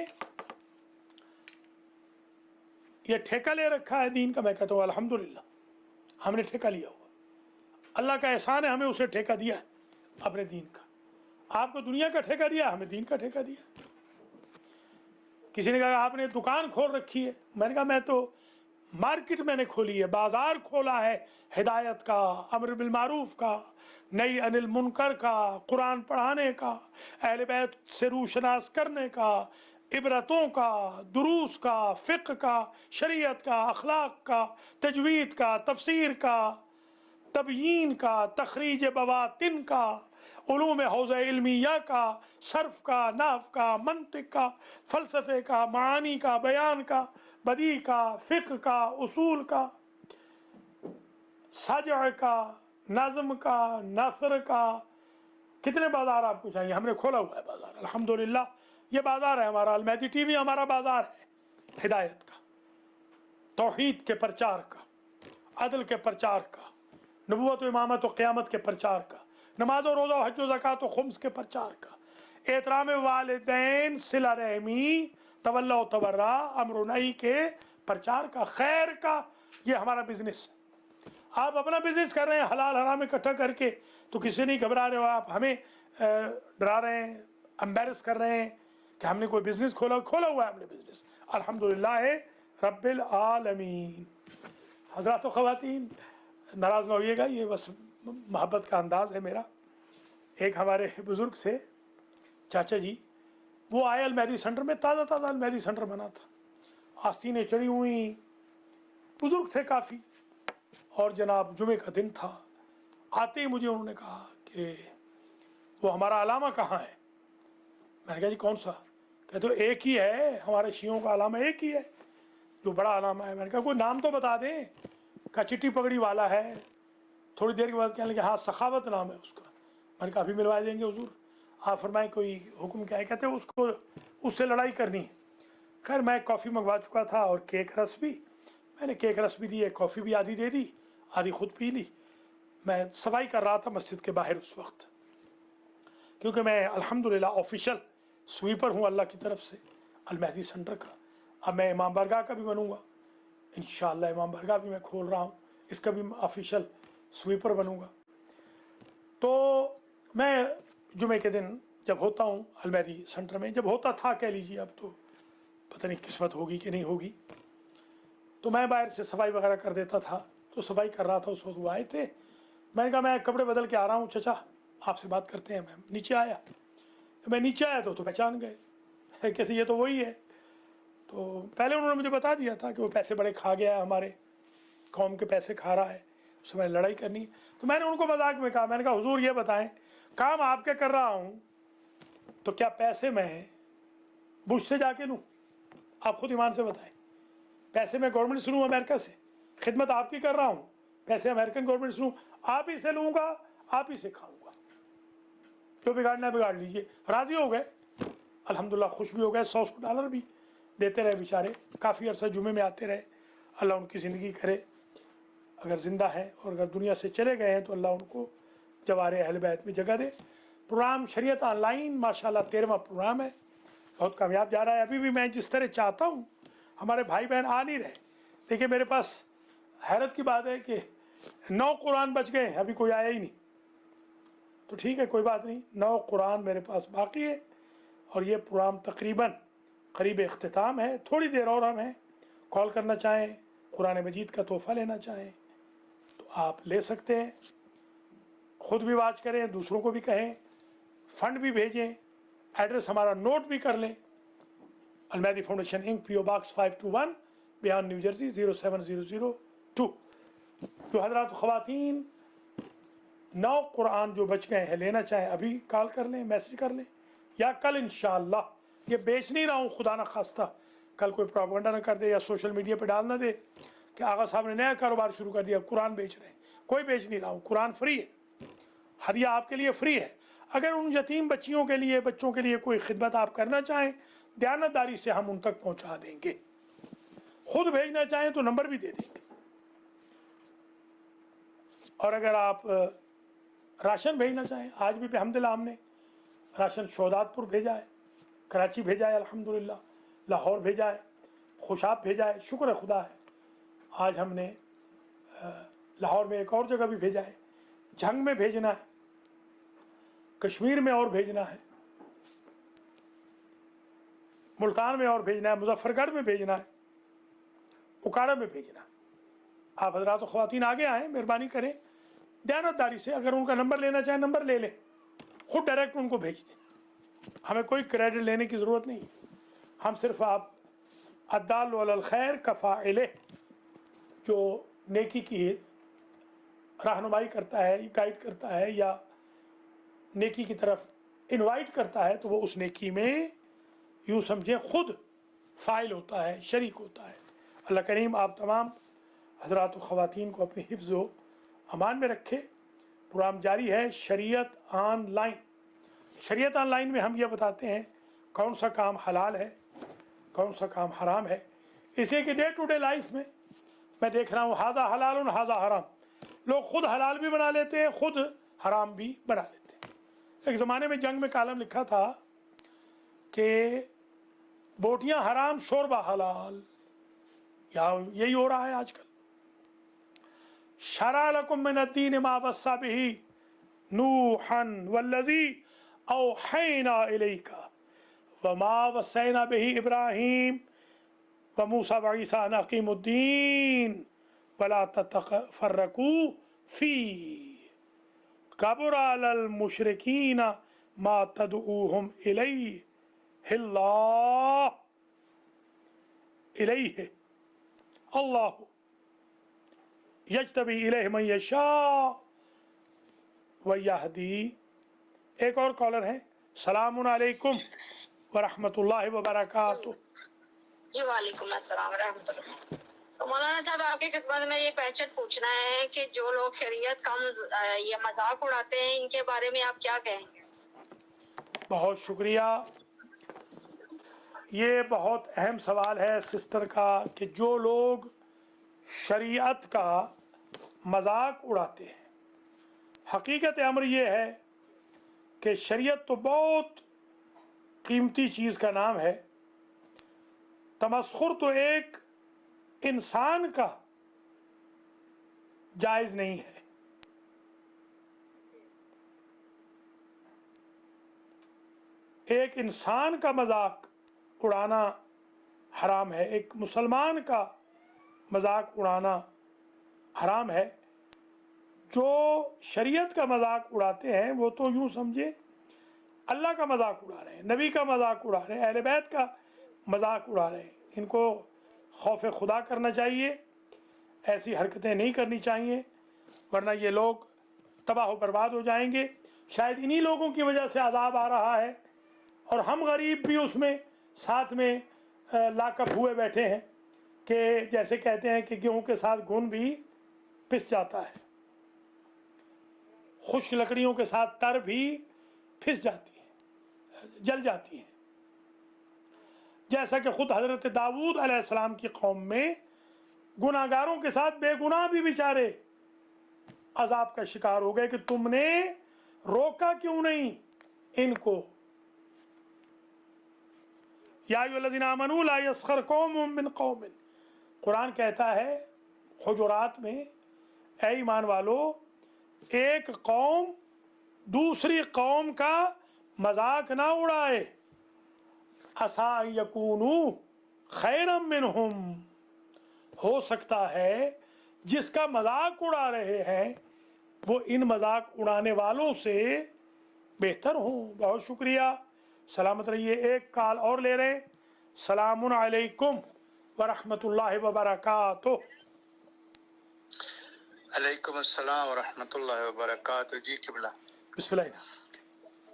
ये ठेका ले रखा है दीन का, मैं कहता हूँ अल्हम्दुलिल्लाह हमने ठेका लिया हुआ, अल्लाह का एहसान है, हमें उसे ठेका दिया है अपने दीन का। आपको दुनिया का ठेका दिया, हमें दीन का ठेका दिया। किसी ने कहा आपने दुकान खोल रखी है, मैंने कहा मैं तो मार्केट मैंने खोली है, बाजार खोला है हिदायत का, अम्र बिल मारूफ का, नई अनिल मुनकर का, कुरान पढ़ाने का, अहले बैत से रूशनास करने का, इबरतों का, दुरूस का, फ़िक़्ह का, शरीयत का, अखलाक का, तजवीद का, तफसीर का, तबयीन का, तखरीज बवातिन का, उलूम हौज़ इल्मिया का, सर्फ का, नाफ का, मंतिक का, फ़लसफ़े का, मानी का, बयान का, बदी का, फ़िक़्ह का, उसूल का, सजअ का, नज़्म का, नसर का, कितने बाज़ार आपको चाहिए, हमने खोला हुआ है बाज़ार अल्हम्दुलिल्लाह। ये बाज़ार है हमारा, अलमहदी टीवी हमारा बाज़ार है हिदायत का, तौहीद के प्रचार का, अदल के प्रचार का, नबूवत इमामत और क़यामत के प्रचार का, नमाज और रोज़ा हज ज़कात और खुम्स के प्रचार का, एहतराम वालिदैन, सिला रहमी, तवल्ला तबर्रा, अम्र नही के प्रचार का, खैर का, ये हमारा बिजनेस है। आप अपना बिजनेस कर रहे हैं हलाल हराम इकट्ठा करके, तो किसी नहीं घबरा रहे हो आप, हमें डरा रहे हैं, एम्बेरस कर रहे हैं कि हमने कोई बिजनेस खोला हुआ है हमने बिजनेस, अल्हम्दुलिल्लाह रब्बिल आलमीन। हज़रात व ख़वातीन नाराज़ ना होइएगा, ये बस मोहब्बत का अंदाज़ है मेरा। एक हमारे बुज़ुर्ग थे चाचा जी, वो आए अलमहदी सेंटर में, ताज़ा अलमहदी सेंटर बना था, आस्तीनें चढ़ी हुई, बुज़ुर्ग थे काफ़ी, और जनाब जुमे का दिन था। आते ही मुझे उन्होंने कहा कि वो हमारा अलामा कहाँ है। मैंने कहा जी कौन सा? कहते तो एक ही है, हमारे शियों का अलामा एक ही है जो बड़ा अलामा है। मैंने कहा कोई नाम तो बता दें। कहा चिट्टी पगड़ी वाला है। थोड़ी देर के बाद कहने लगे हाँ सखावत नाम है उसका। मैंने कहा अभी मिलवा देंगे हुजूर। आप फरमाएं कोई हुक्म क्या है? कहते उसको उससे लड़ाई करनी है। खैर मैं कॉफ़ी मंगवा चुका था और केक रस भी, मैंने केक रस भी दिए, कॉफ़ी भी आधी दे दी, आधी खुद पी ली। मैं सफाई कर रहा था मस्जिद के बाहर उस वक्त, क्योंकि मैं अल्हम्दुलिल्लाह ऑफिशियल स्वीपर हूँ अल्लाह की तरफ से अलमहदी सेंटर का। अब मैं इमाम बारगाह का भी बनूँगा इंशाअल्लाह, इमाम बारगाह भी मैं खोल रहा हूँ, इसका भी ऑफिशियल स्वीपर बनूँगा। तो मैं जुमे के दिन जब होता हूँ अलमहदी सेंटर में, जब होता था कह लीजिए, अब तो पता नहीं किस्मत होगी कि नहीं होगी, तो मैं बाहर से सफाई वगैरह कर देता था। तो सफाई कर रहा था, उस वक्त वो आए थे। मैंने कहा मैं कपड़े बदल के आ रहा हूँ चचा, आपसे बात करते हैं। मैं नीचे आया, मैं नीचे आया तो पहचान गए, कहते ये तो वही है। तो पहले उन्होंने मुझे बता दिया था कि वो पैसे बड़े खा गया है, हमारे कौम के पैसे खा रहा है, उससे मैंने लड़ाई करनी है। तो मैंने उनको मजाक में कहा, मैंने कहा हुजूर ये बताएं काम आपके कर रहा हूँ तो क्या पैसे मैं बुश से जाके लूँ? आप खुद ईमान से बताएं। पैसे मैं गवर्नमेंट से लूँ अमेरिका से, खिदमत आपकी कर रहा हूँ, पैसे अमेरिकन गवर्नमेंट से लूँ, आप ही से लूँगा, आप ही से खाऊँगा, जो बिगाड़ना बिगाड़ लीजिए। राज़ी हो गए अल्हम्दुलिल्लाह, खुश भी हो गए। $100 भी देते रहे बेचारे, काफ़ी अर्सा जुमे में आते रहे। अल्लाह उनकी ज़िंदगी करे, अगर ज़िंदा है, और अगर दुनिया से चले गए हैं तो अल्लाह उनको जवारे अहले बैत में जगह दे। प्रोग्राम शरीयत ऑनलाइन माशाल्लाह 13वां प्रोग्राम है, बहुत कामयाब जा रहा है। अभी भी मैं जिस तरह चाहता हूँ हमारे भाई बहन आ नहीं रहे। देखिए मेरे पास हैरत की बात है कि 9 कुरान बच गए, अभी कोई आया ही नहीं। तो ठीक है कोई बात नहीं, 9 कुरान मेरे पास बाकी है اور یہ प्रोग्राम तकरीबन करीब इख्तिताम है। थोड़ी देर और हम हैं, कॉल करना चाहें, कुरान मजीद का तोहफ़ा लेना चाहें तो आप ले सकते हैं। ख़ुद भी वाच करें, दूसरों को भी कहें, फ़ंड भी भेजें, एड्रेस हमारा नोट भी कर लें। अलमहदी फाउंडेशन इंक, PO Box 521, बयान न्यू जर्सी 07002। जो हज़रात ख़वातीन 9 कुरान जो बच गए हैं लेना चाहें अभी कॉल कर लें, मैसेज कर लें, या कल इंशाअल्लाह। ये बेच नहीं रहा हूँ, खुदा न खास्ता कल कोई प्रोपेगेंडा न कर दे या सोशल मीडिया पे डाल ना दे कि आगा साहब ने नया कारोबार शुरू कर दिया, कुरान बेच रहे हैं। कोई बेच नहीं रहा हूँ, कुरान फ्री है, हदिया आपके लिए फ्री है। अगर उन यतीम बच्चियों के लिए, बच्चों के लिए कोई खिदमत आप करना चाहें, दयानतदारी से हम उन तक पहुँचा देंगे। खुद भेजना चाहें तो नंबर भी दे देंगे। और अगर आप राशन भेजना चाहें, आज भी अल्हम्दुलिल्लाह हमने राशन शोदातपुर भेजा है, कराची भेजा है अल्हम्दुलिल्लाह, लाहौर भेजा है, खुशाब भेजा है, शुक्र है खुदा है। आज हमने लाहौर में एक और जगह भी भेजा है, झंग में भेजना है, कश्मीर में और भेजना है, मुल्तान में और भेजना है, मुजफ्फरगढ़ में भेजना है, उकाड़ा में भेजना है। आप हज़रात ख़वातीन आगे आएँ, मेहरबानी करें, दयानतदारी से। अगर उनका नंबर लेना चाहें नंबर ले लें, खुद डायरेक्ट उनको भेज दें, हमें कोई क्रेडिट लेने की ज़रूरत नहीं। हम सिर्फ आप अद्दाल अलल खैर कफ़ाइले, जो नेकी की रहनुमाई करता है, गाइड करता है या नेकी की तरफ इनवाइट करता है, तो वो उस नेकी में यूँ समझें खुद फ़ाइल होता है, शरीक होता है। अल्लाह करीम आप तमाम हज़रात व ख़वातीन को अपने हिफ्ज़ व अमान में रखे। प्रोग्राम जारी है शरीयत ऑनलाइन। शरीयत ऑनलाइन में हम ये बताते हैं कौन सा काम हलाल है, कौन सा काम हराम है। इसलिए कि डे टू डे लाइफ में मैं देख रहा हूँ हाजा हलाल हाजा हराम, लोग खुद हलाल भी बना लेते हैं, खुद हराम भी बना लेते हैं। एक ज़माने में जंग में कालम लिखा था कि बोटियाँ हराम शोरबा हलाल, या यही हो रहा है आजकल। शरा लकुम मिनद्दीन मा वस्सा बिही नूहन वल्लज़ी औहैना इलैका वमा वस्सैना बिही इब्राहीम व मूसा व ईसा अन अकीमुद्दीन वला ततफर्रकू फी कबुरा अलल मुशरिकीन मा तदऊहुम इलैहि अल्लाह यज्तबी इलैहि मन यशा व यहदी। एक और कॉलर है, सलामुन अलैकुम व रहमतुल्लाहि व बरकातुहू। जी वालेकुम अस्सलाम रहमतुल्लाह। तो मौलाना साहब आपकी खिदमत में ये क्वेश्चन पूछना है कि जो लोग शरीयत का ये मजाक उड़ाते हैं, इनके बारे में आप क्या कहेंगे? बहुत शुक्रिया। ये बहुत अहम सवाल है सिस्टर का कि जो लोग शरीयत का मजाक उड़ाते हैं। हकीकत अमर ये है कि शरीयत तो बहुत कीमती चीज़ का नाम है। तमस्खुर तो एक इंसान का जायज़ नहीं है। एक इंसान का मजाक उड़ाना हराम है, एक मुसलमान का मजाक उड़ाना हराम है। जो शरीयत का मजाक उड़ाते हैं वो तो यूँ समझे अल्लाह का मजाक उड़ा रहे हैं, नबी का मजाक उड़ा रहे हैं, अहले बैत का मजाक उड़ा रहे हैं। इनको खौफ खुदा करना चाहिए, ऐसी हरकतें नहीं करनी चाहिए, वरना ये लोग तबाह बर्बाद हो जाएंगे। शायद इन्हीं लोगों की वजह से अजाब आ रहा है और हम गरीब भी उसमें साथ में लाकअप हुए बैठे हैं कि जैसे कहते हैं कि गेहूं के साथ घुन भी पिस जाता है, खुश्क लकड़ियों के साथ तर भी फिस जाती है, जल जाती है। जैसा कि खुद हज़रत दाऊद अलैहिस्सलाम की कौम में गुनाहगारों के साथ बेगुनाह भी बेचारे अजाब का शिकार हो गए कि तुमने रोका क्यों नहीं इनको। या अय्युहल्लज़ीना आमनू ला यस्खर कौमुम मिन कौमिन, कुरान कहता है हुजुरात में, ऐ ईमान वालो, एक कौम दूसरी कौम का मजाक ना उड़ाए। असा यकूनू खैरम मिनहुम, हो सकता है जिसका मजाक उड़ा रहे हैं वो इन मजाक उड़ाने वालों से बेहतर हो। बहुत शुक्रिया, सलामत रहिए। एक कॉल और ले रहे। सलामुन अलैकुम व रहमतुल्लाहि व बरकातुहू। अलैकुम अस्सलाम व रहमतुल्लाहि व बरकातुहू। जी किबला, बिस्मिल्लाह।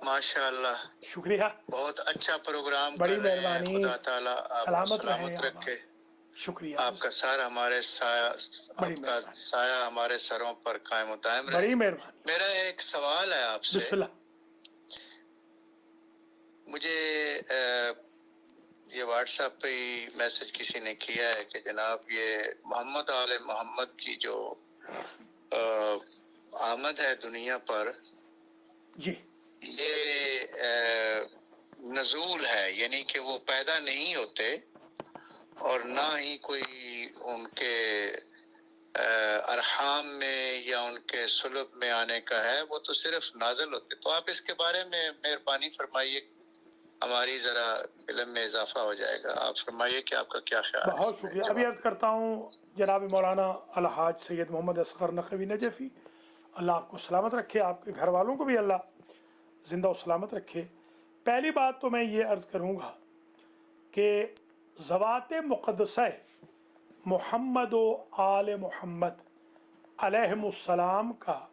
माशाअल्लाह, शुक्रिया, बहुत अच्छा प्रोग्राम बड़ी कर रहे हैं। मेहरबानी, खुदा ताला आपको सलामत सलामत रहे। रखे। शुक्रिया, आपका सारा हमारे साया, बड़ी आपका मेहरबानी, साया हमारे सरों पर कायम व दायम रहे। बड़ी मेहरबानी। मेरा एक सवाल है आपसे। बिस्मिल्लाह। मुझे ये व्हाट्सएप पे ही मैसेज किसी ने किया है कि जनाब ये मोहम्मद आले मोहम्मद की जो आमद है दुनिया पर, जी, ये नजूल है, यानी कि वो पैदा नहीं होते और ना ही कोई उनके अरहाम में या उनके सुलभ में आने का है, वो तो सिर्फ नाजल होते। तो आप इसके बारे में मेहरबानी फरमाइए, हमारी जरा इल्म में इजाफा हो जाएगा। आप फरमाइए कि आपका क्या ख्याल है। बहुत शुक्रिया। अभी अर्ज़ करता हूँ जनाब मौलाना अलहाज सैयद मोहम्मद असगर नकवी नजफ़ी, अल्लाह आपको सलामत रखे, आपके घर वालों को भी अल्लाह ज़िंदा और सलामत रखे। पहली बात तो मैं ये अर्ज़ करूँगा कि ज़वात मुक़द्दसा मुहम्मद व आल मुहम्मद अलैहिमुस्सलाम का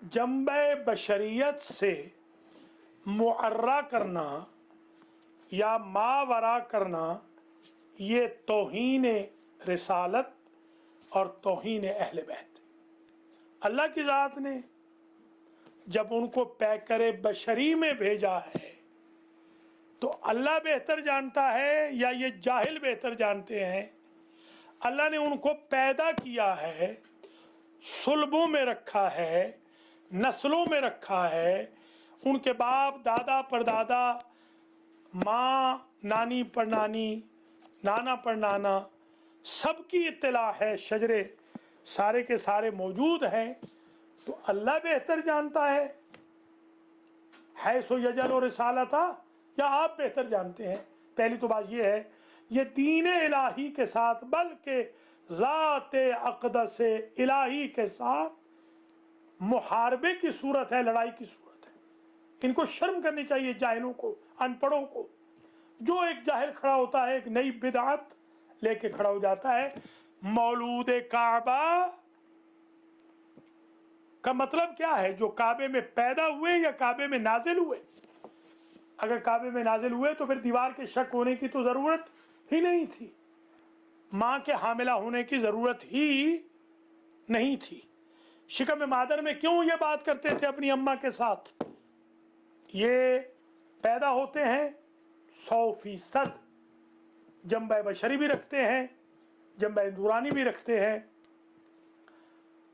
जंबे बशरियत से मुअर्रा करना या मावरा करना, ये तौहीन रिसालत और तौहीन अहले बैत। अल्लाह की ज़ात ने जब उनको पैकर बशरी में भेजा है तो अल्लाह बेहतर जानता है या ये जाहिल बेहतर जानते हैं। अल्लाह ने उनको पैदा किया है, सुल्बों में रखा है, नस्लों में रखा है, उनके बाप दादा परदादा, माँ नानी पर नानी, नाना पर नाना, सबकी इत्तला है, शजरे सारे के सारे मौजूद हैं। तो अल्लाह बेहतर जानता है सो यजल और रिसालता, या आप बेहतर जानते हैं। पहली तो बात ये है, ये दीन इलाही के साथ, बल्कि ज़ात अक़दस इलाही के साथ मुहारबे की सूरत है, लड़ाई की सूरत है। इनको शर्म करनी चाहिए जाहिलों को, अनपढ़ों को। जो एक जाहिल खड़ा होता है, एक नई बिदअत लेके खड़ा हो जाता है। मौलूद काबा का मतलब क्या है? जो काबे में पैदा हुए या काबे में नाजिल हुए। अगर काबे में नाजिल हुए तो फिर दीवार के शक होने की तो ज़रूरत ही नहीं थी, माँ के हामिला होने की ज़रूरत ही नहीं थी। शिकम मादर में क्यों ये बात करते थे अपनी अम्मा के साथ? ये पैदा होते हैं 100%, जंबे बशरी भी रखते हैं, जंबे दूरानी भी रखते हैं।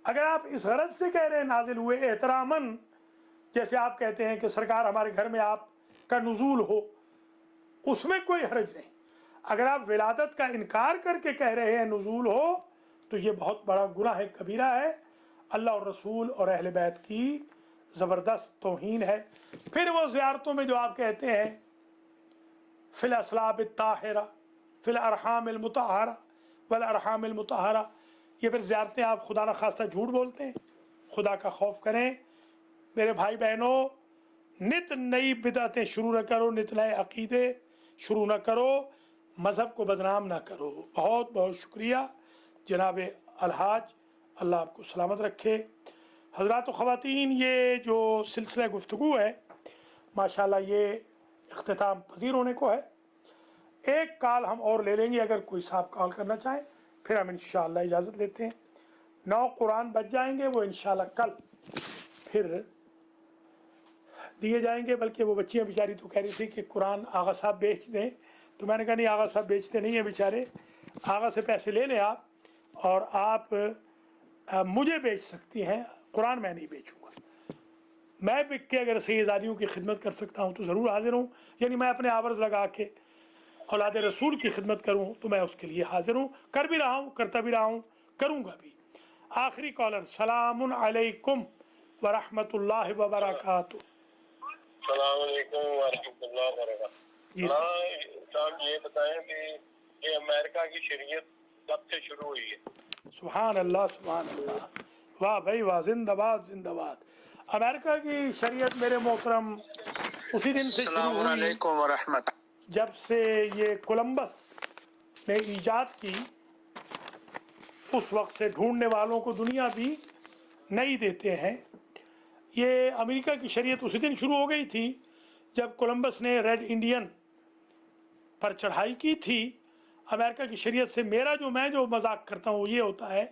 अगर आप इस गरज से कह रहे हैं नाजिल हुए एहतरामन, जैसे आप कहते हैं कि सरकार हमारे घर में आपका नुज़ूल हो, उसमें कोई हर्ज नहीं। अगर आप विलादत का इनकार करके कह रहे हैं नुज़ूल हो, तो ये बहुत बड़ा गुनाह कबीरा है, अल्लाह और रसूल और अहले बैत की ज़बरदस्त तौहीन है। फिर वो ज़ियारतों में जो आप कहते हैं फिल असलाब ताहिरा फिल अरहाम मुतहरा वल अरहाम मुतहरा, ये फिर ज़ियारतें आप खुदा न खास्ता झूठ बोलते हैं। खुदा का खौफ करें मेरे भाई बहनों, नित नई बिदअतें शुरू न करो, नित नए अकीदे शुरू न करो, मज़हब को बदनाम ना करो। बहुत बहुत शुक्रिया जनाब अलहाज, अल्लाह आपको सलामत रखे। हज़रात व ख़वातीन, ये जो सिलसिला गुफ्तगू है माशाल्लाह ये इख्तिताम पजीर होने को है। एक कॉल हम और ले लेंगे, अगर कोई साहब कॉल करना चाहें, फिर हम इंशाअल्लाह इजाज़त लेते हैं। 9 कुरान बच जाएंगे, वो इंशाअल्लाह कल फिर दिए जाएंगे। बल्कि वो बच्चियाँ बेचारी तो कह रही थी कि कुरान आगा साहब बेच दें, तो मैंने कहा नहीं, आगा साहब बेचते नहीं हैं बेचारे, आगा से पैसे ले लें आप, और आप मुझे बेच सकती हैं, कुरान मैं नहीं बेचूँगा। मैं बिक के अगर सैयदादियों की खिदमत कर सकता हूँ तो ज़रूर हाजिर हूँ, यानी मैं अपने आवर्ज़ लगा के औलाद रसूल की खिदमत करूँ तो मैं उसके लिए हाजिर हूँ, कर भी रहा हूँ, करता भी रहा हूँ, करूँगा भी। आखिरी कॉलर, सलामुन अलैकुम व रहमतुल्लाहि व बरकातुहू। अस्सलाम वालेकुम व रहमतुल्लाहि व बरकातुहू। جی صاحب یہ بتائیں کہ یہ امریکہ کی شریعت کب سے شروع ہوئی ہے؟ سبحان اللہ سبحان اللہ، واہ بھائی واہ، زندہ باد زندہ باد۔ امریکہ کی شریعت میرے محترم اسی دن سے شروع السلام ہوئی علیکم ورحمۃ۔ جب سے یہ کولمبس نے ایجاد کی، اس وقت سے ڈھونڈنے والوں کو دنیا بھی نہیں دیتے ہیں۔ یہ امریکہ کی شریعت اسی دن شروع ہو گئی تھی جب کولمبس نے ریڈ انڈین پر چڑھائی کی تھی۔ امریکہ کی شریعت سے میرا میں جو مذاق کرتا ہوں وہ یہ ہوتا ہے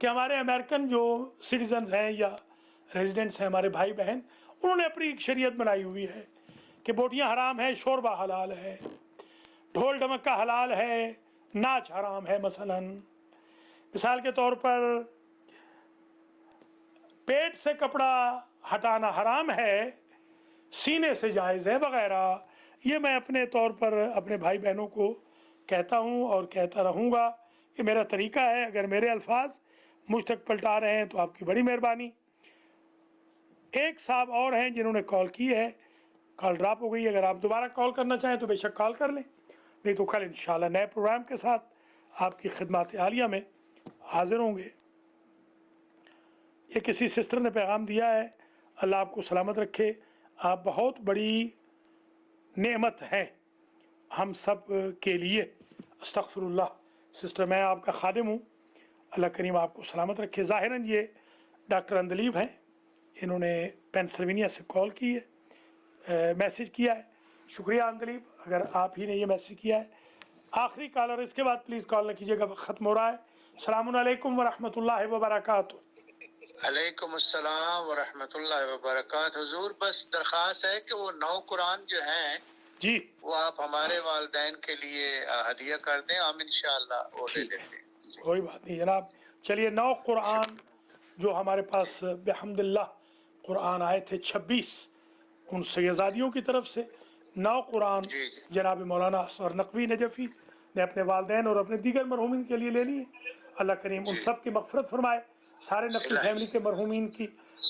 کہ ہمارے امریکن جو سٹیزنز ہیں یا ریزیڈنٹس ہیں، ہمارے بھائی بہن، انہوں نے اپنی ایک شریعت بنائی ہوئی ہے کہ بوٹیاں حرام ہیں، شوربہ حلال ہے، ڈھول ڈمکا حلال ہے، ناچ حرام ہے۔ مثال کے طور پر پیٹ سے کپڑا ہٹانا حرام ہے، سینے سے جائز ہے وغیرہ۔ یہ میں اپنے طور پر اپنے بھائی بہنوں کو کہتا ہوں اور کہتا رہوں گا، یہ میرا طریقہ ہے۔ اگر میرے الفاظ مجھ تک پلٹا رہے ہیں تو آپ کی بڑی مہربانی۔ ایک صاحب اور ہیں جنہوں نے کال کی ہے، کال ڈراپ ہو گئی۔ اگر آپ دوبارہ کال کرنا چاہیں تو بے شک کال کر لیں، نہیں تو کل انشاءاللہ نئے پروگرام کے ساتھ آپ کی خدمات عالیہ میں حاضر ہوں گے۔ یہ کسی سسٹر نے پیغام دیا ہے، اللہ آپ کو سلامت رکھے، آپ بہت بڑی نعمت ہیں ہم سب کے لیے۔ استغفر اللہ سسٹر، میں آپ کا خادم ہوں، اللہ کریم آپ کو سلامت رکھے۔ ظاہراً یہ ڈاکٹر اندلیب ہیں، انہوں نے پینسلوینیا سے کال کی ہے، میسیج کیا ہے۔ شکریہ اندلیب، اگر آپ ہی نے یہ میسیج کیا ہے۔ آخری کالر، اس کے بعد پلیز کال نہ کیجیے گا، ختم ہو رہا ہے۔ السلام علیکم ورحمۃ اللہ وبرکاتہ۔ علیکم السلام ورحمۃ اللہ وبرکاتہ۔ حضور بس درخواست ہے کہ وہ 9 قرآن جو ہیں جی وہ آپ ہمارے والدین کے لیے ہدیہ کر دیں، ہم انشاءاللہ وہ لے ٹھیک لیتے ہے، ہیں۔ کوئی بات نہیں جناب۔ چلیے 9 قرآن جو ہمارے پاس بحمد اللہ قرآن آئے تھے 26 ان سیدزادیوں کی طرف سے، 9 قرآن جی جناب مولانا اصغر نقوی نجفی نے اپنے والدین اور اپنے دیگر مرحومین کے لیے لے لیے۔ اللہ کریم ان سب کی مغفرت فرمائے، سارے نقوی فیملی کے مرحومین کی۔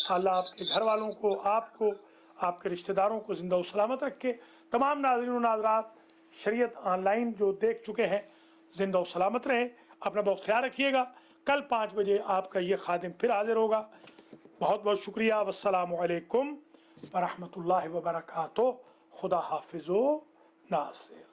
اللہ آپ کے گھر والوں کو، آپ کو، آپ کے رشتہ داروں کو زندہ و سلامت رکھے۔ تمام ناظرین و ناظرات شریعت آن لائن جو دیکھ چکے ہیں، زندہ و سلامت رہیں، اپنا بہت خیال رکھیے گا۔ کل 5 بجے آپ کا یہ خادم پھر حاضر ہوگا۔ بہت بہت شکریہ۔ والسلام علیکم ورحمۃ اللہ وبرکاتہ۔ خدا حافظ و ناصر۔